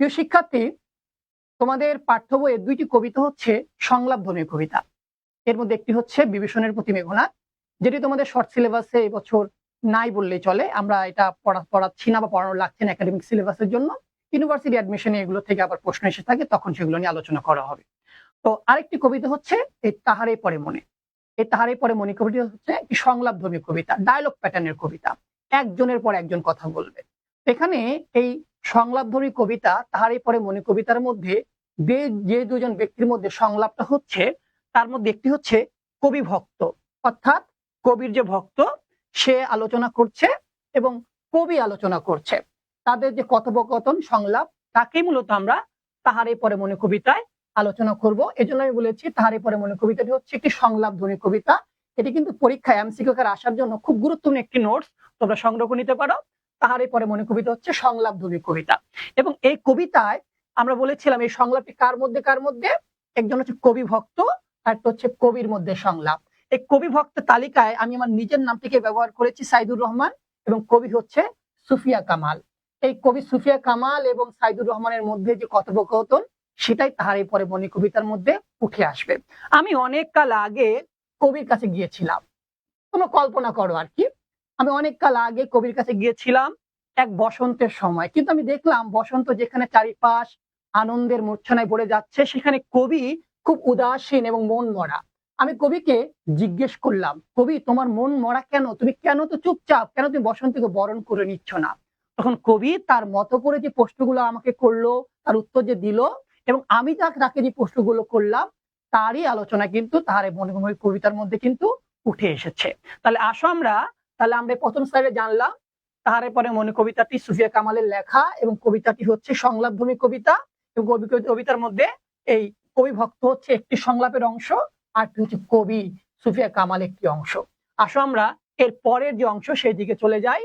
প্রিয় শিক্ষার্থী, তোমাদের পাঠ্য বইয়ের দুইটি কবিতা হচ্ছে সংলাপধর্মী কবিতা। এর মধ্যে একটি হচ্ছে বিভীষণের প্রতি মেঘনাদ, যেটি তোমাদের শর্ট সিলেবাসে এবছর নাই বললেই চলে। আমরা এটা পড়াচ্ছি না বা পড়ানো লাগছে না একাডেমিক সিলেবাসের জন্য। ইউনিভার্সিটি অ্যাডমিশনে এগুলো থেকে আবার প্রশ্ন এসে থাকে, তখন সেগুলো নিয়ে আলোচনা করা হবে। তো আরেকটি কবিতা হচ্ছে এই তাহারে পরে মনে। এই তাহারে পরে মনে কবিতা হচ্ছে একটি সংলাপধর্মী কবিতা, ডায়লগ প্যাটার্নের কবিতা, একজনের পর একজন কথা বলবে। এখানে এই সংলাপধর্মী কবিতা তাহারে পরে মনে কবিতার মধ্যে যে দুজন ব্যক্তির মধ্যে সংলাপটা হচ্ছে, তার মধ্যে একটি হচ্ছে কবি ভক্ত, অর্থাৎ কবির যে ভক্ত সে আলোচনা করছে এবং কবি আলোচনা করছে। তাদের যে কথোপকথন সংলাপ, তাকেই মূলত আমরা তাহারে পরে মনে কবিতায় আলোচনা করব। এজন্য আমি বলেছি তাহারে পরে মনে কবিতাটি হচ্ছে একটি সংলাপধর্মী কবিতা। এটি কিন্তু পরীক্ষায় এমসিকিউ আকারে আসার জন্য খুব গুরুত্বপূর্ণ একটি নোটস, তোমরা সংগ্রহ করে নিতে পারো। তাহারে পরে মনে কবিতা হচ্ছে সংলাপধর্মী কবিতা। এবং এই কবিতায় আমরা বলেছিলাম এই সংলাপটি কার মধ্যে একজন হচ্ছে কবি ভক্ত, আর একটা হচ্ছে কবির মধ্যে সংলাপ। এই কবি ভক্ত তালিকায় আমি আমার নিজের নামটিকে ব্যবহার করেছি, সাইদুর রহমান, এবং কবি হচ্ছে সুফিয়া কামাল। এই কবি সুফিয়া কামাল এবং সাইদুর রহমানের মধ্যে যে কথোপকথন, সেটাই তাহারে পরে মনে কবিতার মধ্যে উঠে আসবে। আমি অনেক কাল আগে কবির কাছে গিয়েছিলাম, তোমরা কল্পনা করো আর কি। আমি অনেক কাল আগে কবির কাছে গিয়েছিলাম এক বসন্তের সময়, কিন্তু আমি দেখলাম বসন্ত যেখানে চারিপাশ আনন্দের মূর্ছনায় পড়ে যাচ্ছে, সেখানে কবি খুব উদাসীন এবং মন মরা। আমি কবিকে জিজ্ঞেস করলাম, কবি তোমার মন মরা কেন? তুমি কেন তো চুপচাপ, কেন তুমি বসন্তকে বরণ করে নিচ্ছ না? তখন কবি তার মতো করে যে প্রশ্নগুলো আমাকে করলো, তার উত্তর যে দিল, এবং আমি তাকে যে প্রশ্নগুলো করলাম, তারই আলোচনা কিন্তু তাহারে মনে কবিতার মধ্যে কিন্তু উঠে এসেছে। তাহলে আসো আমরা প্রথম স্লাইডে জানলাম তাহারে পরে মনে কবিতাটি সুফিয়া কামালের লেখা, এবং কবিতাটি হচ্ছে সংলাপধর্মী কবিতা। এবং কবিতার মধ্যে এই কবি ভক্ত হচ্ছে একটি সংলাপের অংশ, আর হচ্ছে কবি সুফিয়া কামাল একটি অংশ। আসো আমরা এর পরের যে অংশ সেই দিকে চলে যাই।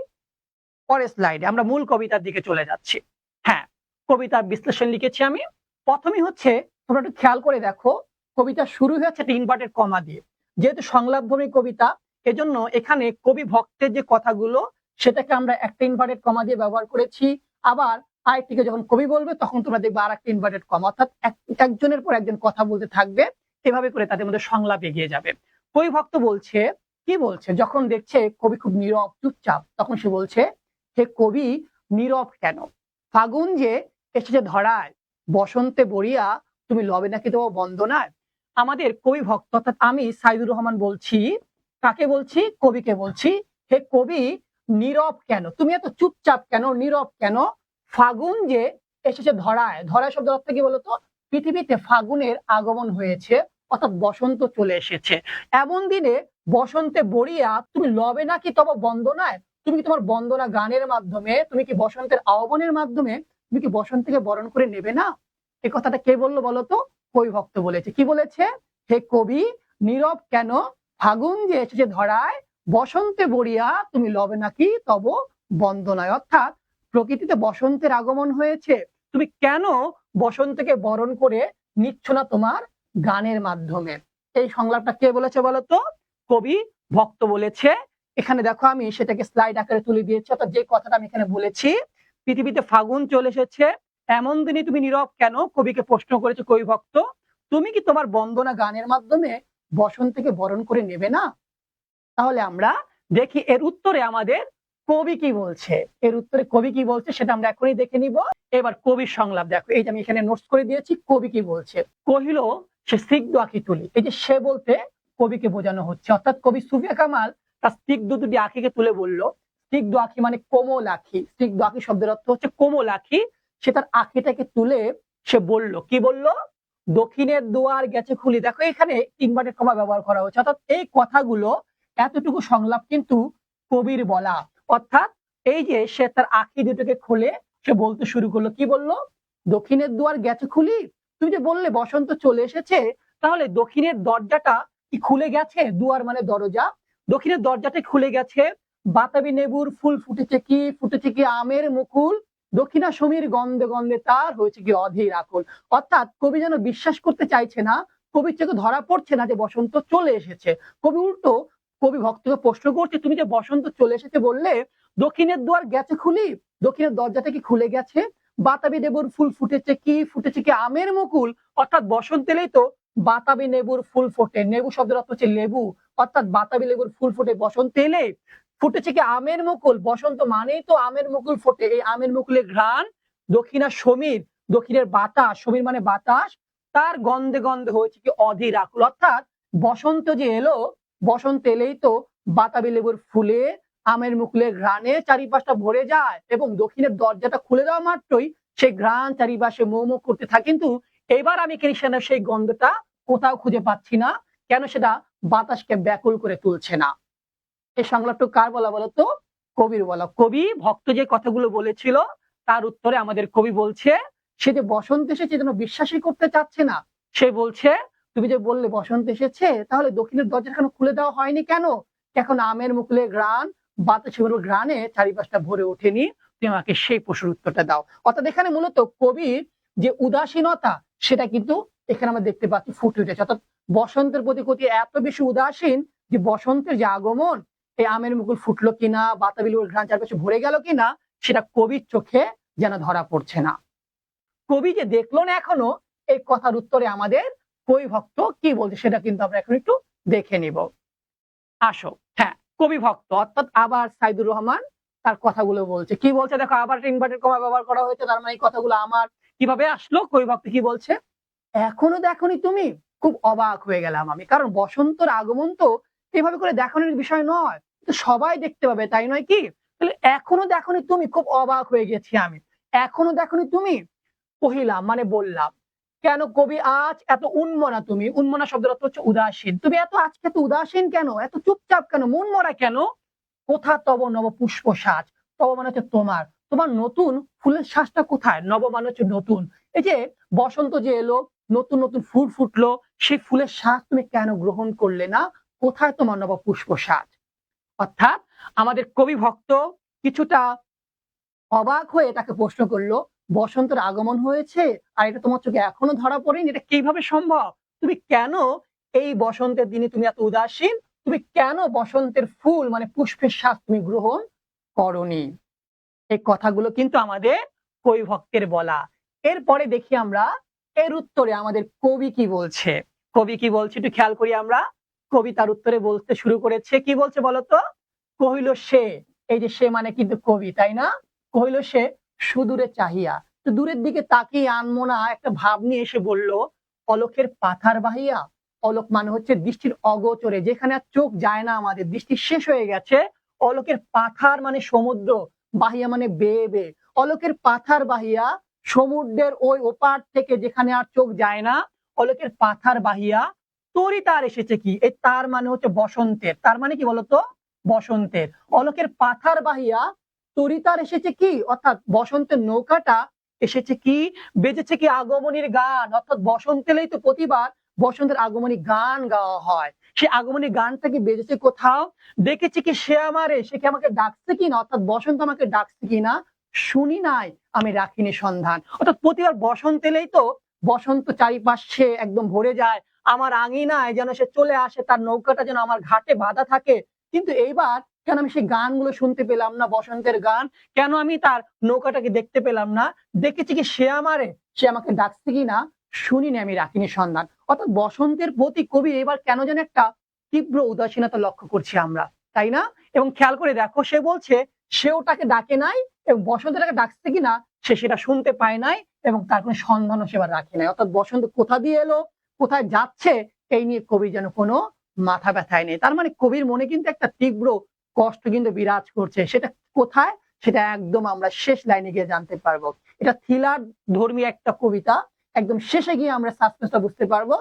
পরের স্লাইডে আমরা মূল কবিতার দিকে চলে যাচ্ছি। হ্যাঁ, কবিতার বিশ্লেষণ লিখেছি আমি। প্রথমেই হচ্ছে তোমরা একটু খেয়াল করে দেখো, কবিতা শুরু হয়েছে একটা ইনভার্টেড কমা দিয়ে। যেহেতু সংলাপধর্মী কবিতা, এজন্য এখানে কবি ভক্তের যে কথাগুলো, সেটাকে আমরা একটা ইনভার্টেড কমা দিয়ে ব্যবহার করেছি। আবার আরেকটিকে যখন কবি বলবে, তখন তোমরা দেখবে আর একটা ইনভার্টেড কমা, অর্থাৎ একজনের পর একজন কথা বলতে থাকবে। এভাবে করে তাদের মধ্যে সংলাপ এগিয়ে যাবে। কবি ভক্ত বলছে, কি বলছে? যখন দেখছে কবি খুব নীরব চুপচাপ, তখন সে বলছে, হে কবি নীরব কেন? ফাগুন যে এসেছে ধরায়, বসন্তে বরিয়া তুমি লবে নাকি তোমার বন্দনায়। আমাদের কবি ভক্ত, অর্থাৎ আমি সাইদুর রহমান বলছি, কাকে বলছি? কবিকে বলছি, হে কবি নীরব কেন? তুমি এত চুপচাপ কেন, নীরব কেন? ফাগুন যে এসেছে ধরায়, ধরায় শব্দের অর্থ কি বলতো? পৃথিবীতে ফাগুনের আগমন হয়েছে, অর্থাৎ বসন্ত চলে এসেছে। এমন দিনে বসন্তে বরিয়া তুমি লবে নাকি তব বন্দনায়। তুমি কি তোমার বন্দনা গানের মাধ্যমে, তুমি কি বসন্তের আহ্বানের মাধ্যমে তুমি কি বসন্তকে বরণ করে নেবে না? এই কথাটা কে বললো বলতো? কবি ভক্ত বলেছে। কি বলেছে? হে কবি নীরব কেন? ফাগুন যে এসেছে ধরায়, বসন্তে বরিয়া তুমি লবে নাকি তব বন্দনায়। অর্থাৎ প্রকৃতিতে বসন্তের আগমন হয়েছে, তুমি কেন বসন্তকে বরণ করে নিচ্ছ না তোমার গানের মাধ্যমে? এই সংলাপটা কে বলেছে বলতো? কবি ভক্ত বলেছে। এখানে দেখো আমি সেটাকে স্লাইড আকারে তুলে দিয়েছি, অর্থাৎ যে কথাটা আমি এখানে বলেছি, পৃথিবীতে ফাগুন চলে এসেছে, এমন দিনে তুমি নীরব কেন? কবিকে প্রশ্ন করেছে কবি ভক্ত। তুমি কি তোমার বন্দনা গানের মাধ্যমে বসন্তকে বরণ করে নেবে না? তাহলে আমরা দেখি এর উত্তরে আমাদের কবি কি বলছে। এর উত্তরে কবি কি বলছে সেটা আমরা এখনই দেখে নিব। এবার কবির সংলাপ দেখো, এই যে আমি এখানে নোটস করে দিয়েছি। কবি কি বলছে? কহিল সে স্নিগ্ধ আঁখি তুলি। এই যে সে বলতে কবিকে বোঝানো হচ্ছে, অর্থাৎ কবি সুফিয়া কামাল তার স্নিগ্ধ দুটি আঁখিকে তুলে বললো। স্নিগ্ধ আঁখি মানে কোমল আঁখি, স্নিগ্ধ আঁখি শব্দের অর্থ হচ্ছে কোমল আঁখি। সে তার আঁখিটাকে তুলে সে বলল, কি বলল? দক্ষিণের দুয়ার গেছে খুলি। দেখো এখানে ইনভার্টেড কমা ব্যবহার করা হচ্ছে, অর্থাৎ এই কথাগুলো, এতটুকু সংলাপ কিন্তু কবির বলা। অর্থাৎ এই যে সে তার আঁখি দুটোকে খুলে সে বলতে শুরু করলো, কি বললো? দক্ষিণের দুয়ার গেছে খুলি। তুমি যে বললে বসন্ত চলে এসেছে, তাহলে দক্ষিণের দরজাটা কি খুলে গেছে? দুয়ার মানে দরজা, দক্ষিণের দরজাটা খুলে গেছে। বাতাবি নেবুর ফুল ফুটেছে কি? ফুটেছে কি আমের মুকুল। দক্ষিণা সমীর গন্ধে গন্ধে তার হয়েছে কি অধীর আকুল। অর্থাৎ কবি যেন বিশ্বাস করতে চাইছে না, কবির চোখে ধরা পড়ছে না যে বসন্ত চলে এসেছে। কবি উল্টো কবি ভক্তকে প্রশ্ন করছে, তুমি যে বসন্ত চলে এসেছে বললে, দক্ষিণের দুয়ার গেছে খুলি, দক্ষিণের দরজাটা কি খুলে গেছে? বাতাবি লেবুর ফুল ফুটেছে কি আমের মুকুল, অর্থাৎ বসন্ত এলেই তো বাতাবি লেবুর ফুল ফোটে। নেবু শব্দের অর্থ হচ্ছে লেবু, অর্থাৎ বাতাবি লেবুর ফুল ফোটে বসন্ত এলে। ফুটেছে কি আমের মুকুল, বসন্ত মানেই তো আমের মুকুল ফোটে। এই আমের মুকুলের ঘ্রাণ দক্ষিণা সমীর, দক্ষিণের বাতাস, সমীর মানে বাতাস, তার গন্ধে গন্ধে হয়েছে কি অধীর আকুল। অর্থাৎ বসন্ত যে এলো, বসন্ত এলেই তো বাতাবি লেবুর ফুলে আমের মুকুলের ঘ্রাণে চারিপাশটা ভরে যায়, এবং দক্ষিণের দরজাটা খুলে দেওয়া মাত্রই সেই ঘ্রাণ চারিপাশে মো মো করতে থাকে। কিন্তু এবার আমি কৃষ্ণের সেই গন্ধটা কোথাও খুঁজে পাচ্ছি না, কেন সেটা বাতাসকে ব্যাকুল করে তুলছে না। এই সংলাপটা কার বলা বলতো? কবির বলা। কবি ভক্ত যে কথাগুলো বলেছিল তার উত্তরে আমাদের কবি বলছে, সে যে বসন্ত এসেছে যেন বিশ্বাসই করতে চাচ্ছে না। সে বলছে, তুমি যে বললে বসন্ত এসেছে, তাহলে দক্ষিণের দরজা কেন খুলে দেওয়া হয়নি কেন? এখন আমের মুকুলে ঘ্রাণ, বাতাসের ঘ্রাণে চারিপাশটা ভরে ওঠেনি, তুমি আমাকে সেই প্রশ্নের উত্তরটা দাও। অর্থাৎ এখানে মূলত কবির যে উদাসীনতা সেটা কিন্তু এখানে আমরা দেখতে পাচ্ছি ফুটে উঠেছে। অর্থাৎ বসন্তের প্রতি কবি এত বেশি উদাসীন যে বসন্তের যে আগমন, এই আমের মুকুল ফুটলো কিনা, বাতাবি লেবুর ঘ্রাণ চারপাশে ভরে গেল কিনা, সেটা কবির চোখে যেন ধরা পড়ছে না। কবি যে দেখলো না এখনো, এই কথার উত্তরে আমাদের কবি ভক্ত কি বলছে সেটা কিন্তু আমরা এখন একটু দেখে নিব। আসো, হ্যাঁ, কবি ভক্ত অর্থাৎ আবার সাইদুর রহমান তার কথাগুলো বলছে। কি বলছে দেখো, আবার ইনভার্টেড কমা ব্যবহার করা হয়েছে, তার মানে এই কথাগুলো আমার কিভাবে আসলো? কবি ভক্ত কি বলছে, এখনো দেখোনি তুমি? খুব অবাক হয়ে গেলাম আমি, কারণ বসন্তর আগমন তো এভাবে করে দেখানোর বিষয় নয়, তো সবাই দেখতে পাবে, তাই নয় কি? তাহলে এখনো দেখোনি তুমি, খুব অবাক হয়ে গেছি আমি। এখনো দেখোনি তুমি, কহিলাম মানে বললাম। কেন কবি আজ এত উন্মনা? তুমি, উন্মনা শব্দের অর্থ হচ্ছে উদাসীন, তুমি আজকে এত উদাসীন কেন, এত চুপচাপ কেন, মন মরা কেন? কোথা তব নব পুষ্প সাজ, তব মানে হচ্ছে তোমার, তোমার নতুন ফুলের শ্বাসটা কোথায়? নব মানে হচ্ছে নতুন। এই যে বসন্ত যে এলো, নতুন নতুন ফুল ফুটলো, সেই ফুলের শ্বাস তুমি কেন গ্রহণ করলে না? কোথায় তোমার নব পুষ্প সাজ? অর্থাৎ আমাদের কবি ভক্ত কিছুটা অবাক হয়ে তাকে প্রশ্ন করলো, বসন্তের আগমন হয়েছে আর এটা তোমার চোখে এখনো ধরা পড়েনি, এটা কিভাবে সম্ভব? তুমি কেন এই বসন্তের দিনে তুমি এত উদাসীন? তুমি কেন বসন্তের ফুল মানে পুষ্পের শ্বাস তুমি গ্রহণ করনি? এই কথাগুলো কিন্তু আমাদের কবি ভক্তের বলা। এরপরে দেখি আমরা এর উত্তরে আমাদের কবি কি বলছে। কবি কি বলছে একটু খেয়াল করি আমরা। কবি তার উত্তরে বলতে শুরু করেছে, কি বলছে বলতো? কহিল সে, এই যে সে মানে কিন্তু কবি, তাই না? কহিল সে সুদূরে চাহিয়া, তো দূরের দিকে তাকিয়ে আনমনা একটা ভাব নিয়ে এসে বলল, অলোকের পাথার বাহিয়া। অলোক মানে হচ্ছে দৃষ্টির অগোচরে, যেখানে আর চোখ যায় না, আমাদের দৃষ্টি শেষ হয়ে গেছে। অলোকের পাথার মানে সমুদ্র, বাহিয়া মানে বেয়ে বেয়ে। অলোকের পাথার বাহিয়া, সমুদ্রের ওই ওপার থেকে যেখানে আর চোখ যায় না, অলোকের পাথার বাহিয়া তরি তার এসেছে কি? এই তার মানে হচ্ছে বসন্তের, তার মানে কি বলতো? বসন্তের। অলোকের পাথার বাহিয়া তরি তার এসেছে কি? অর্থাৎ বসন্তের নৌকাটা এসেছে কি? বেজেছে কি আগমনীর গান। অর্থাৎ বসন্ত এলেই তো প্রতিবার বসন্তের আগমনী গান গাওয়া হয়, সে আগমনী গানটা কি বেজেছে কোথাও? দেখেছি কি সে আমারে, সে কি আমাকে ডাকছে কিনা? অর্থাৎ বসন্ত আমাকে ডাকছে কিনা শুনি নাই, আমি রাখিনি সন্ধান। অর্থাৎ প্রতিবার বসন্ত এলেই তো বসন্ত চারিপাশে একদম ভরে যায়, আমার আঙিনায় যেন সে চলে আসে, তার নৌকাটা যেন আমার ঘাটে বাঁধা থাকে। কিন্তু এইবার কেন আমি সেই গানগুলো শুনতে পেলাম না, বসন্তের গান? কেন আমি তার নৌকাটাকে দেখতে পেলাম না? দেখেছি কি সে আমারে, সে আমাকে ডাকছে কিনা শুনিনি, আমি রাখিনি সন্ধান। অর্থাৎ বসন্তের প্রতি কবি এবার কেন যেন একটা তীব্র উদাসীনতা লক্ষ্য করছি আমরা, তাই না? এবং খেয়াল করে দেখো, সে বলছে সেও তাকে ডাকে নাই, এবং বসন্তটাকে ডাকছে কিনা সে সেটা শুনতে পায় নাই, এবং তার কোনো সন্ধানও সেবার রাখে নাই। অর্থাৎ বসন্ত কোথা দিয়ে এলো, কোথায় যাচ্ছে, এই নিয়ে কবি যেন কোনো মাথা ব্যথায় নেই। তার মানে কবির মনে কিন্তু একটা তীব্র কষ্ট কিন্তু বিরাজ করছে। সেটা কোথায়, সেটা একদম আমরা শেষ লাইনে গিয়ে জানতে পারবো। এটা থ্রিলার ধর্মী একটা কবিতা, একদম শেষে গিয়ে আমরা সাসপেন্সটা বুঝতে পারবো।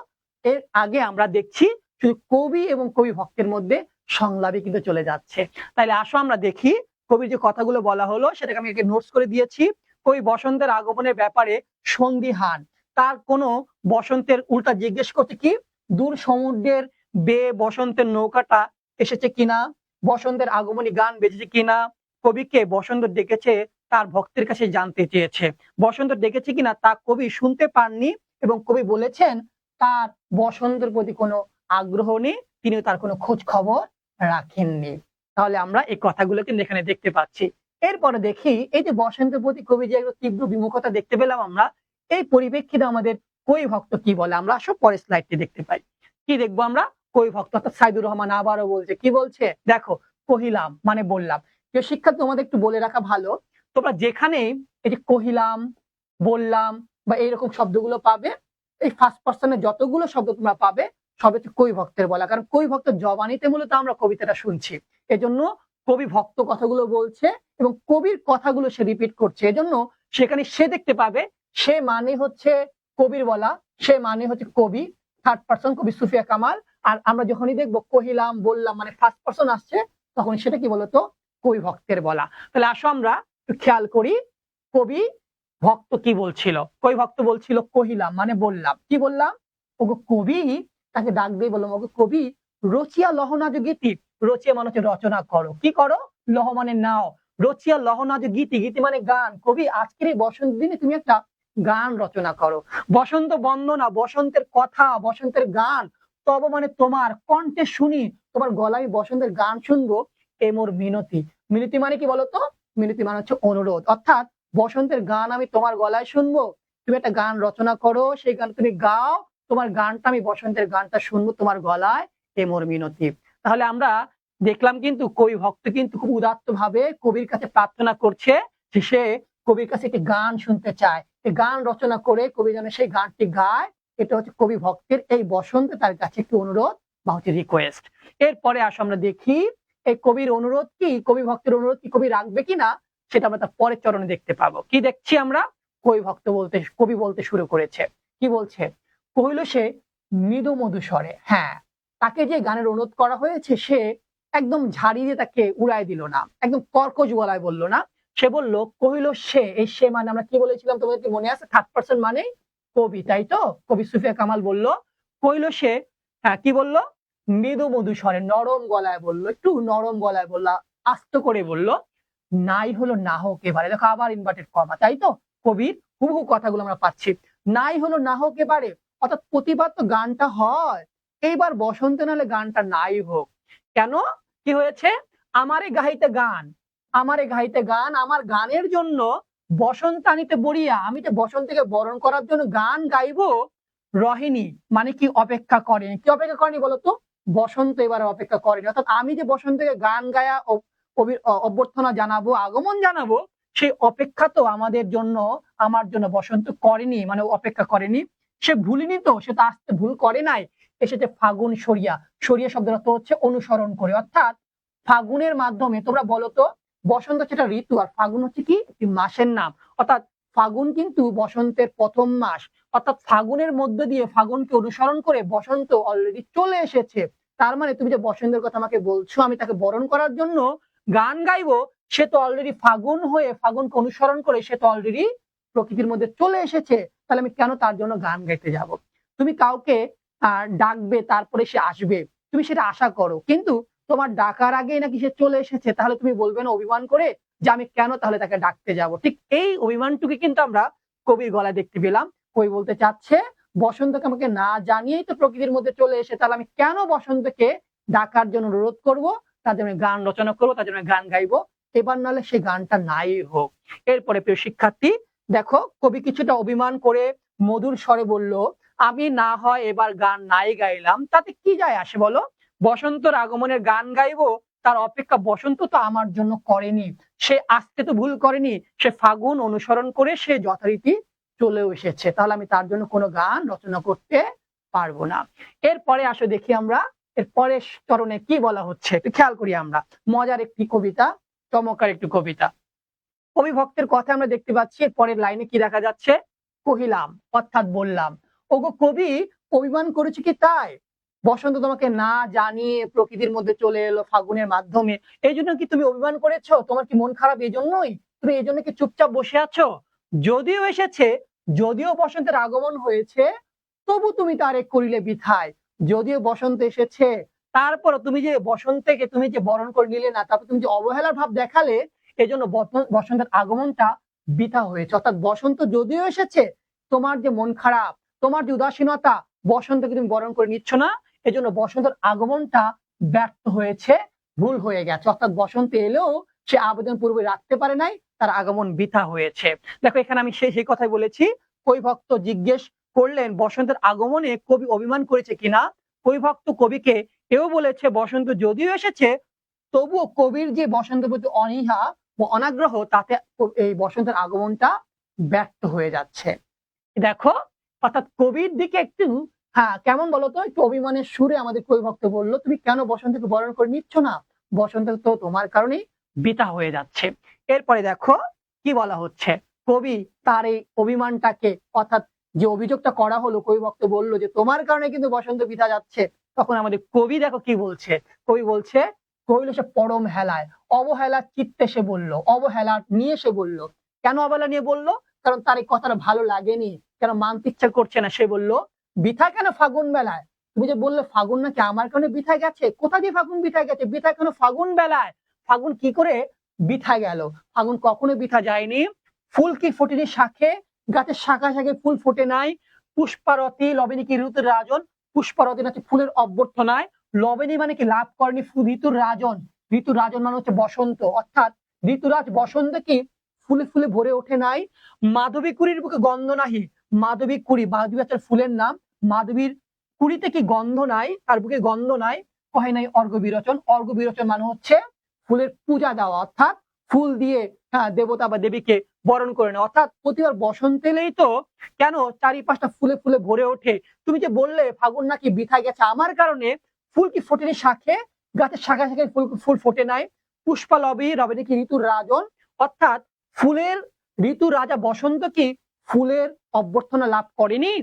এর আগে আমরা দেখছি শুধু কবি এবং কবি ভক্তের মধ্যে সংলাপে কিন্তু চলে যাচ্ছে। তাইলে আসো আমরা দেখি কবির যে কথাগুলো বলা হলো সেটাকে আমি নোটস করে দিয়েছি। কবি বসন্তের আগমনের ব্যাপারে সন্দিহান, তার কোনো বসন্তের উল্টা জিজ্ঞেস করছে কি, দূর সমুদ্রের বেয়ে বসন্তের নৌকাটা এসেছে কিনা, বসন্তের আগমনী গান বেজেছে কিনা। কবিকে বসন্ত ডেকেছে তার ভক্তের কাছে জানতে চেয়েছে, বসন্ত ডেকেছে কিনা তা কবি শুনতে পাননি, এবং কবি বলেছেন তার বসন্তের প্রতি কোনো আগ্রহ নেই, তিনি তার কোনো খোঁজ খবর রাখেননি। তাহলে আমরা এই কথাগুলো কিন্তু এখানে দেখতে পাচ্ছি। এরপরে দেখি এই যে বসন্তের প্রতি কবি যে একটা তীব্র বিমুখতা দেখতে পেলাম আমরা, এই পরিপ্রেক্ষিতে আমাদের কবি ভক্ত কি বলে আমরা সব পরের স্লাইডটি দেখতে পাই। কি দেখবো আমরা? কবি ভক্ত অর্থাৎ সাইদুর রহমান আবারও বলছে, কি বলছে দেখো, কহিলাম মানে বললাম। যে শিক্ষা তোমাদের একটু বলে রাখা ভালো, তোমরা যেখানে এই যে কহিলাম, বললাম বা এইরকম শব্দগুলো পাবে, এই ফার্স্ট পার্সনের যতগুলো শব্দ তোমরা পাবে সব হচ্ছে কবি ভক্তের বলা, কারণ কবি ভক্ত জবানিতে মূলত আমরা কবিতাটা শুনছি, এজন্য কবি ভক্ত কথাগুলো বলছে এবং কবির কথাগুলো সে রিপিট করছে, এজন্য সেখানে সে দেখতে পাবে, সে মানে হচ্ছে কবির বলা, সে মানে হচ্ছে কবি, থার্ড পার্সন কবি সুফিয়া কামাল। আর আমরা যখনই দেখবো কহিলাম বললাম মানে ফার্স্ট পার্সন আসছে, তখন সেটা কি বলতো, কবি ভক্তের বলা। তাহলে আসো আমরা একটু খেয়াল করি কবি ভক্ত কি বলছিল। কবি ভক্ত বলছিল কহিলাম মানে বললাম, কি বললাম, ওগো কবি, তাকে ডাক দিয়ে বললাম ওগো কবি, রচিয়া লহনাজ গীতি, রচিয়া মানে হচ্ছে রচনা করো, কি করো, লহ মানে নাও, রচিয়া লহনাজ গীতি, গীতি মানে গান, কবি আজকের এই বসন্ত দিনে তুমি একটা গান রচনা করো, বসন্ত বন্দনা, বসন্তের কথা, বসন্তের গান, তব মানে তোমার কণ্ঠে শুনি, তোমার গলায় বসন্তের গান শুনবো, এ মোর মিনতি। মিনতি মানে কি বলতো, মিনতি মানে হচ্ছে অনুরোধ, অর্থাৎ বসন্তের গান আমি তোমার গলায় শুনবো, তুমি একটা গান রচনা করো, সেই গান তুমি গাও, তোমার গানটা আমি বসন্তের গানটা শুনবো তোমার গলায়, এ মোর মিনতি। তাহলে আমরা দেখলাম কিন্তু কবি ভক্ত কিন্তু খুব উদাত্ত ভাবে কবির কাছে প্রার্থনা করছে যে সে কবির কাছে একটি গান শুনতে চায়, এই গান রচনা করে কবি যেন সেই গানটি গায়, এটা হচ্ছে কবি ভক্তের এই বসন্তে তার কাছে একটি অনুরোধ বা হচ্ছে রিকোয়েস্ট। এরপরে আসো আমরা দেখি এই কবির অনুরোধ কি, কবি ভক্তের অনুরোধ কি কবি রাখবে কিনা, সেটা আমরা তার পরের চরণে দেখতে পাবো। কি দেখছি আমরা, কবি বলতে শুরু করেছে, কি বলছে, কহিল সে মৃদু মধু স্বরে, হ্যাঁ তাকে যে গানের অনুরোধ করা হয়েছে সে একদম ঝাড়িয়ে তাকে উড়াই দিল না, একদম কর্কশ গলায় বললো না, সে বললো কহিল সে, এই সে মানে আমরা কি বলেছিলাম তোমাদের কি মনে আছে, থার্ড পার্সন মানে কবি, তাই তো, কবি সুফিয়া কামাল বললো কহিল সে, হ্যাঁ কি বললো, মৃদু মধু স্বরে, নরম গলায় বললো, একটু নরম গলায় বললো, আস্ত করে বললো, নাই হলো না হোক এবারে, দেখো আবার ইনভার্টেড কমা, তাই তো, কবির হুবহু কথাগুলো আমরা পাচ্ছি, নাই হলো না হোক এবারে, অর্থাৎ প্রতিবার তো গানটা হয়, এইবার বসন্ত নালে গানটা নাই হোক, কেন কি হয়েছে, আমারে গাইতে গান, আমারে গাইতে গান, আমার গানের জন্য বসন্ত আনিতে বড়িয়া, আমি যে বসন্তকে বরণ করার জন্য গান গাইবো, রহিনী মানে কি অপেক্ষা করেনি, কি অপেক্ষা করেনি বলতো, বসন্ত এবারে অপেক্ষা করেনি, অর্থাৎ আমি যে বসন্তকে গান গায়া অভ্যর্থনা জানাবো, আগমন জানাবো, সেই অপেক্ষা তো আমাদের জন্য, আমার জন্য বসন্ত করেনি, মানে অপেক্ষা করেনি, সে ভুলিনি তো, সে তো আসতে ভুল করে নাই, এসেছে ফাগুন সরিয়া, সরিয়া শব্দের অর্থ হচ্ছে অনুসরণ করে, অর্থাৎ ফাগুনের মাধ্যমে, তোমরা বলো তো বসন্ত হচ্ছে একটা ঋতু আর ফাগুন হচ্ছে কি একটি মাসের নাম, অর্থাৎ ফাগুন কিন্তু বসন্তের প্রথম মাস, অর্থাৎ ফাগুনের মধ্য দিয়ে ফাগুনকে অনুসরণ করে বসন্ত অলরেডি চলে এসেছে, তার মানে তুমি যে বসন্তের কথা আমাকে বলছো আমি তাকে বরণ করার জন্য গান গাইবো, সে তো অলরেডি ফাগুন হয়ে ফাগুনকে অনুসরণ করে সে তো অলরেডি প্রকৃতির মধ্যে চলে এসেছে, তাহলে আমি কেন তার জন্য গান গাইতে যাব। তুমি কাউকে ডাকবে তারপরে সে আসবে, তুমি সেটা আশা করো, কিন্তু তোমার ডাকার আগেই নাকি সে চলে এসেছে, তাহলে তুমি বলবে না অভিমান করে যে আমি কেন তাহলে তাকে ডাকতে যাব। ঠিক এই অভিমানটুকু কিন্তু আমরা কবির গলায় দেখতে পেলাম, কবি বলতে চাচ্ছে বসন্তকে আমাকে না জানিয়েই তো প্রকৃতির মধ্যে চলে এসে, তাহলে আমি কেন বসন্তকে ডাকার জন্য অনুরোধ করব, তার জন্য গান রচনা করবো, তার জন্য গান গাইবো, এবার নাহলে সেই গানটা নাই হোক। এরপরে প্রিয় শিক্ষার্থী দেখো কবি কিছুটা অভিমান করে মধুর স্বরে বলল, আমি না হয় এবার গান নাই গাইলাম, তাতে কি যায় আসে বলো, বসন্তর আগমনের গান গাইবো, তার অপেক্ষা বসন্ত তো আমার জন্য করেনি, সে আসতে তো ভুল করেনি, সে ফাগুন অনুসরণ করে সে যথারীতি চলেও এসেছে, তাহলে আমি তার জন্য কোনো গান রচনা করতে পারবো না। এরপরে আসো দেখি আমরা এর পরের চরণে কি বলা হচ্ছে, একটু খেয়াল করি আমরা, মজার একটি কবিতা, চমৎকার একটি কবিতা, কবি ভক্তের কথা আমরা দেখতে পাচ্ছি, পরের লাইনে কি দেখা যাচ্ছে, কহিলাম অর্থাৎ বললাম, ওগো কবি অভিমান করেছে কি তাই, বসন্ত তোমাকে না জানিয়ে প্রকৃতির মধ্যে চলে এলো ফাগুনের মাধ্যমে, এই জন্য কি তুমি অভিমান করেছো, তোমার কি মন খারাপ এই জন্যই, তুমি এই জন্য কি চুপচাপ বসে আছো, যদিও এসেছে, যদিও বসন্তের আগমন হয়েছে, তবু তুমি তার এক করিলে বৃথায়, যদিও বসন্ত এসেছে তারপর তুমি যে বসন্তকে তুমি যে বরণ করে নিলে না, তারপর তুমি যে অবহেলার ভাব দেখালে, এই জন্য বসন্তের আগমনটা বৃথা হয়েছে, অর্থাৎ বসন্ত যদিও এসেছে, তোমার যে মন খারাপ, তোমার যে উদাসীনতা, বসন্তকে তুমি বরণ করে নিচ্ছ না, এজন্য বসন্তের আগমনটা ব্যর্থ হয়েছে, ভুল হয়ে গেছে, অর্থাৎ বসন্ত এলেও সে আবেদন পূর্বে রাখতে পারে নাই, তার আগমন বৃথা হয়েছে। দেখো এখানে আমি সেই কথাই বলেছি। কবি ভক্ত জিজ্ঞেস করলেন বসন্তের আগমনে কবি অভিমান করেছে কিনা। কবি ভক্ত কবিকে এও বলেছে বসন্ত যদিও এসেছে তবুও কবির যে বসন্তের প্রতি অনীহা বা অনাগ্রহ তাতে এই বসন্তের আগমনটা ব্যর্থ হয়ে যাচ্ছে। দেখো অর্থাৎ কবির দিকে একটু কেমন বলতো, একটু অভিমানের সুরে আমাদের কবি ভক্ত বললো তুমি কেন বসন্তকে বরণ করে নিচ্ছ না, বসন্ত তো তোমার কারণেই বৃথা হয়ে যাচ্ছে। এরপরে দেখো কি বলা হচ্ছে, কবি তার এই অভিমানটাকে অর্থাৎ যে অভিযোগটা করা হলো, কবি ভক্ত বললো যে তোমার কারণে কিন্তু বসন্ত বৃথা যাচ্ছে, তখন আমাদের কবি দেখো কি বলছে, কবি বলছে কহিল সে পরম হেলায় অবহেলার চিত্তে সে বলল, অবহেলা নিয়ে সে বলল। কেন অবহেলা নিয়ে বললো, কারণ তার এই কথাটা ভালো লাগেনি, কেন মানতে ইচ্ছা করছে না। সে বলল বৃথা কেন ফাগুন বেলায়, তুমি যে বললে ফাগুন নাকি আমার কারণে বৃথা গেছে, কোথা দিয়ে ফাগুন বৃথা গেছে, বৃথা কেন ফাগুন বেলায়, ফাগুন কি করে বৃথা গেল, ফাগুন কখনো বৃথা যায়নি। ফুল কি ফোটেনি শাখে, গাছের শাখা শাখে ফুল ফোটে নাই। পুষ্পারতি লবণী কি ঋতুর রাজন, পুষ্পারতি নাকি ফুলের অভ্যর্থনায়, লবণী মানে কি লাভ করেনি ঋতুর রাজন, ঋতুর রাজন মানে হচ্ছে বসন্ত, অর্থাৎ ঋতুরাজ বসন্ত কি ফুলে ফুলে ভরে ওঠে নাই। মাধবী কুড়ির বুকে গন্ধ নাহি, মাধবী কুড়ি মাধবী একটা ফুলের নাম, মাধবীর কুড়িতে কি গন্ধ নাই, তার বুকে গন্ধ নাই। কহে নাই অর্ঘ বিরোচন, অর্ঘ বিরোচন মানে হচ্ছে ফুলের পূজা দেওয়া, অর্থাৎ ফুল দিয়ে দেবতা বা দেবীকে বরণ করে নেওয়া। অর্থাৎ প্রতিবার বসন্ত এলেই তো কেন চারিপাশটা ফুলে ফুলে ভরে ওঠে, তুমি যে বললে ফাগুন নাকি বৃথা গেছে আমার কারণে, ফুল কি ফোটেনি শাখে, গাছের শাখা শাখায় ফুল ফোটে নাই। পুষ্পালবী রবে কি ঋতুর রাজন, অর্থাৎ ফুলের ঋতু রাজা বসন্ত কি ফুলের অভ্যর্থনা লাভ করেনি।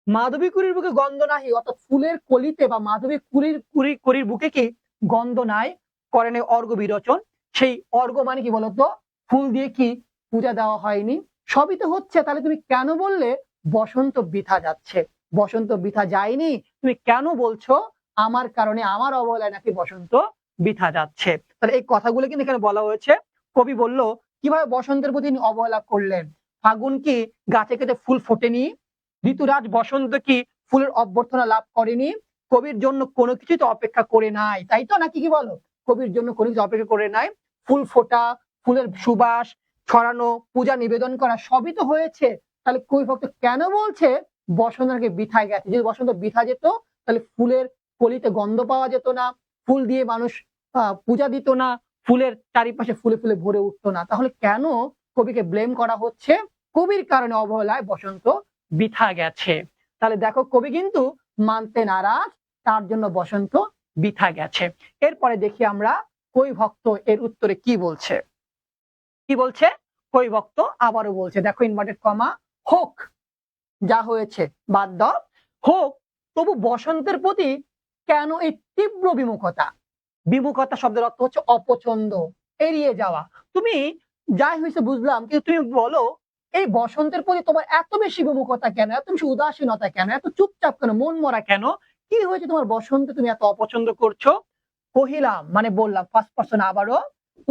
মাধবী কুড়ির বুকে গন্ধ নাহি, অর্থাৎ ফুলের কলিতে বা মাধবী কুড়ির বুকে কি গন্ধ নাই, করেন অর্ঘ বিরোচন। সেই অর্ঘ মানে কি বলতো, ফুল দিয়ে কি পূজা দেওয়া হয়নি, সবই তো হচ্ছে, তাহলে তুমি কেন বললে বসন্ত বৃথা যাচ্ছে, বসন্ত বৃথা যায়নি, তুমি কেন বলছো আমার কারণে আমার অবহেলায় নাকি বসন্ত বৃথা যাচ্ছে। তাহলে এই কথাগুলো কিন্তু এখানে বলা হয়েছে। কবি বলল কিভাবে বসন্তের প্রতি অবহেলা করলেন, ফাগুন কি গাছে কেটে ফুল ফোটেনি, ঋতুরাজ বসন্ত কি ফুলের অভ্যর্থনা লাভ করেনি, কবির জন্য কোনো কিছুই তো অপেক্ষা করে নাই, তাই তো নাকি কি বলো, কবির জন্য কোনো কিছু অপেক্ষা করে নাই, ফুল ফোটা ফুলের সুবাস ছড়ানো পূজা নিবেদন করা সবই তো হয়েছে, তাহলে কবি ভক্ত কেন বলছে বসন্ত নাকি বৃথায় গেছে, যদি বসন্ত বৃথা যেত তাহলে ফুলের কলিতে গন্ধ পাওয়া যেত না, ফুল দিয়ে মানুষ পূজা দিত না, ফুলের চারিপাশে ফুলে ফুলে ভরে উঠতো না, তাহলে কেন কবিকে ব্লেম করা হচ্ছে, কবির কারণে অবহেলায় বসন্ত বৃথা গেছে। তাহলে দেখো কবি কিন্তু মানতে নারাজ, তার জন্য বসন্ত বৃথা গেছে। এরপরে দেখি আমরা কবি ভক্ত এর উত্তরে কি বলছে, কি বলছে কবি ভক্ত আবারও বলছে, দেখো ইনভার্টেড কমা, হোক যা হয়েছে বাদ দাও, হোক তবু বসন্তের প্রতি কেন এই তীব্র বিমুখতা, বিমুখতা শব্দের অর্থ হচ্ছে অপছন্দ, এড়িয়ে যাওয়া। তুমি যাই হয়েছে বুঝলাম, কিন্তু তুমি বলো এই বসন্তের প্রতি তোমার এত বেশি বিমুখতা কেন, এত বেশি উদাসীনতা কেন, এত চুপচাপ কেন, মন মরা কেন, কি হয়েছে তোমার বসন্তে তুমি এত অপছন্দ করছো। কহিলাম মানে বললাম ফার্স্ট পারসন আবারও,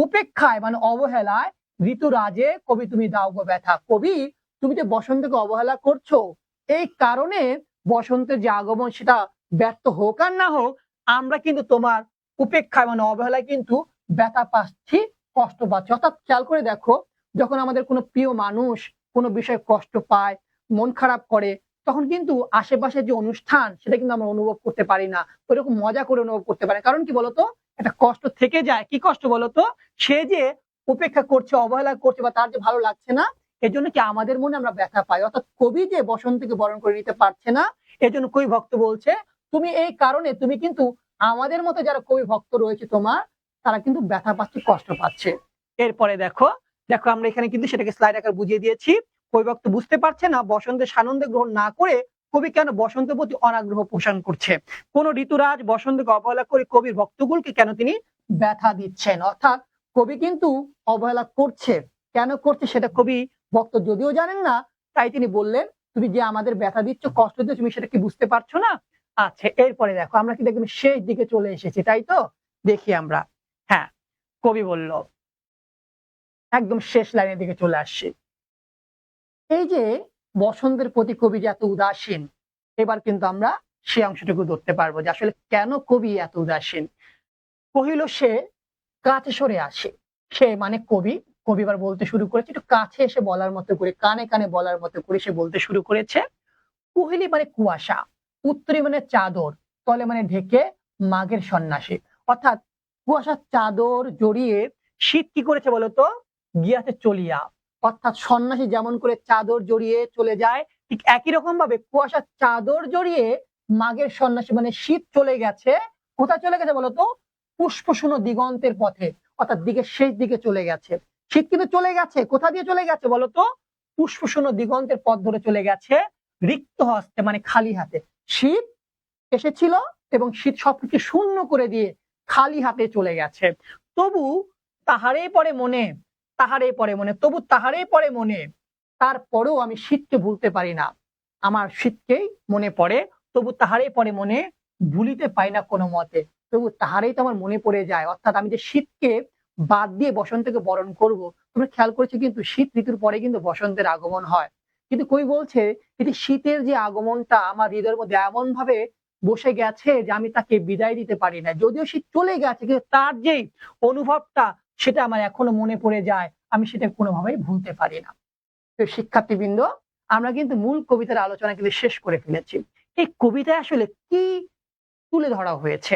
উপেক্ষায় মানে অবহেলায়, ঋতুরাজে কবি তুমি দাও গো ব্যথা, কবি তুমি যে বসন্তকে অবহেলা করছো, এই কারণে বসন্তের যে আগমন সেটা ব্যর্থ হোক আর না হোক, আমরা কিন্তু তোমার উপেক্ষায় মানে অবহেলায় কিন্তু ব্যথা পাচ্ছি, কষ্ট পাচ্ছি। অর্থাৎ খেয়াল করে দেখো, যখন আমাদের কোনো প্রিয় মানুষ কোনো বিষয়ে কষ্ট পায়, মন খারাপ করে, তখন কিন্তু আশেপাশে যে অনুষ্ঠান সেটা কিন্তু আমরা অনুভব করতে পারি না, ওইরকম মজা করে অনুভব করতে পারি, কারণ কি বলতো একটা কষ্ট থেকে যায়। কি কষ্ট বলতো, সে যে উপেক্ষা করছে অবহেলা করছে বা তার যে ভালো লাগছে না, এজন্য কি আমাদের মনে আমরা ব্যথা পাই। অর্থাৎ কবি যে বসন্তকে বরণ করে নিতে পারছে না, এজন্য কবি ভক্ত বলছে তুমি এই কারণে তুমি কিন্তু আমাদের মতো যারা কবি ভক্ত রয়েছে তোমার, তারা কিন্তু ব্যথা পাচ্ছে, কষ্ট পাচ্ছে। এরপরে দেখো, দেখো আমরা এখানে কিন্তু সেটাকে স্লাইড আকার বুঝিয়ে দিয়েছি। কবি ভক্ত বুঝতে পারছে না বসন্তের সানন্দে গ্রহণ না করে কবি কেন বসন্তের প্রতি অনাগ্রহ পোষণ করছে, কোন ঋতুরাজ বসন্তকে অবহেলা করে কবির ভক্তগুলোকে কেন তিনি ব্যথা দিচ্ছেন। অর্থাৎ কবি কিন্তু অবহেলা করছে, কেন করছে সেটা কবি ভক্ত যদিও জানেন না, তাই তিনি বললেন তুমি যে আমাদের ব্যথা দিচ্ছ, কষ্ট দিচ্ছ, তুমি সেটা কি বুঝতে পারছো না। আচ্ছা এরপরে দেখো আমরা কিন্তু একদম শেষ দিকে চলে এসেছি, তাই তো, দেখি আমরা, হ্যাঁ কবি বলল একদম শেষ লাইনের দিকে চলে আসছি, এই যে বসন্তের প্রতি কবি যে এত উদাসীন, এবার কিন্তু আমরা সে অংশটুকু ধরতে পারবো যে আসলে কেন কবি এত উদাসীন। কহিল সে কাছে সরে আসে, সে মানে কবি কবি এবার বলতে শুরু করেছে, একটু কাছে এসে বলার মতো করে, কানে কানে বলার মতো করে সে বলতে শুরু করেছে, কুহেলি মানে কুয়াশা, উত্তরী মানে চাদর, তলে মানে ঢেকে মাঘের সন্ন্যাসী। অর্থাৎ কুয়াশার চাদর জড়িয়ে শীত কি করেছে বলতো, গিয়াছে চলিয়া। অর্থাৎ সন্ন্যাসী যেমন করে চাদর জড়িয়ে চলে যায়, ঠিক একই রকম ভাবে কুয়াশার চাদর জড়িয়ে মাঘের সন্ন্যাসী মানে শীত চলে গেছে। কোথায় চলে গেছে বলতো, পুষ্পশূন্য দিগন্তের পথে, অর্থাৎ দিকের শেষ দিকে চলে গেছে। শীত কিন্তু চলে গেছে, কোথা দিয়ে চলে গেছে বলতো, পুষ্পশূন্য দিগন্তের পথ ধরে চলে গেছে রিক্ত হস্তে মানে খালি হাতে। শীত এসেছিল এবং শীত সবকিছু শূন্য করে দিয়ে খালি হাতে চলে গেছে। তবু তাহারে পরে মনে, তাহারে পরে মনে, তবু তাহারে পরে মনে, তারপরেও আমি শীতকে ভুলতে পারি না। আমার শীতকেই মনে পড়ে, তবু তাহারে পরে মনে, ভুলিতে পাই না কোনো মতে। তবু তাহারেই তো আমার মনে পড়ে যায়। অর্থাৎ আমি যে শীতকে বাদ দিয়ে বসন্তকে বরণ করব। তোমরা খেয়াল করেছো কিন্তু শীত ঋতুর পরে কিন্তু বসন্তের আগমন হয়। কিন্তু কই বলছে এটি শীতের যে আগমনটা আমার হৃদয়ের মধ্যে এমন ভাবে বসে গেছে যে আমি তাকে বিদায় দিতে পারি না। যদিও শীত চলে গেছে কিন্তু তার যেই অনুভবটা সেটা আমার এখনো মনে পড়ে যায়, আমি সেটা কোনোভাবেই ভুলতে পারি না। তো শিক্ষার্থীবৃন্দ, আমরা কিন্তু মূল কবিতার আলোচনা কিন্তু শেষ করে ফেলেছি। এই কবিতায় আসলে কি তুলে ধরা হয়েছে,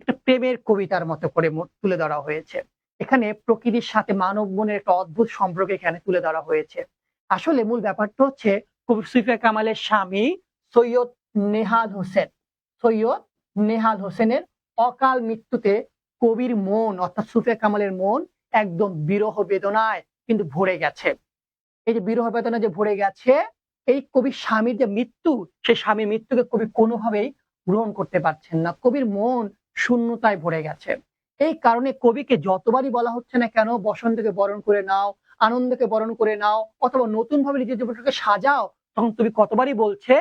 একটা প্রেমের কবিতার মতো করে তুলে ধরা হয়েছে। এখানে প্রকৃতির সাথে মানব মনের একটা অদ্ভুত সম্পর্ক এখানে তুলে ধরা হয়েছে। আসলে মূল ব্যাপারটা হচ্ছে কবি সুফিয়া কামালের স্বামী সৈয়দ নেহাল হোসেন, সৈয়দ নেহাল হোসেনের অকাল মৃত্যুতে কবির মন অর্থাৎ সুফিয়া কামালের মন একদম বিরহ বেদনায় কিন্তু ভরে গেছে। এই যে বিরহ বেদনা যে ভরে গেছে, এই কবির স্বামীর যে মৃত্যু, সেই স্বামীর মৃত্যুকে কবি কোনোভাবেই গ্রহণ করতে পারছেন না। কবির মন শূন্যতায় ভরে গেছে। এই কারণে কবিকে যতবারই বলা হচ্ছে না কেন বসন্তকে বরণ করে নাও, আনন্দকে বরণ করে নাও, অথবা নতুন ভাবে নিজের জীবনটাকে সাজাও, তখন কবি কতবারই বলছে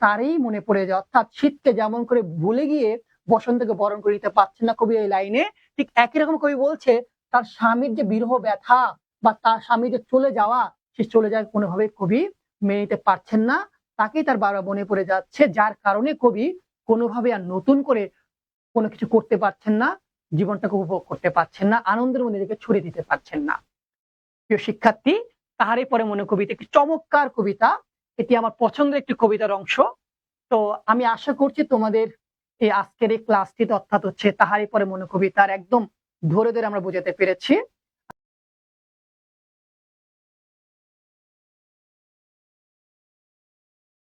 তারই মনে পড়ে যায়। অর্থাৎ শীতকে যেমন করে ভুলে গিয়ে বসন্তকে বরণ করে নিতে পারছেন না কবি এই লাইনে, ঠিক একই রকম কবি বলছে তার স্বামীর যে বিরহ ব্যথা বা তার স্বামীর যে চলে যাওয়া, সে চলে যায় কোনোভাবে কবি মেনে নিতে পারছেন না। তাকেই তার বারবার মনে পড়ে যাচ্ছে, যার কারণে কবি কোনোভাবে আর নতুন করে কোনো কিছু করতে পারছেন না, জীবনটাকে উপভোগ করতে পারছেন না, আনন্দের মধ্যে নিজেকে ছড়িয়ে দিতে পারছেন না। প্রিয় শিক্ষার্থী, তাহারে পরে মনে কবিতা একটি চমৎকার কবিতা। এটি আমার পছন্দের একটি কবিতার অংশ। তো আমি আশা করছি তোমাদের এই আজকের এই ক্লাসটিতে অর্থাৎ হচ্ছে তাহারে পরে মনে কবিতার একদম ধরে ধরে আমরা বোঝাতে পেরেছি।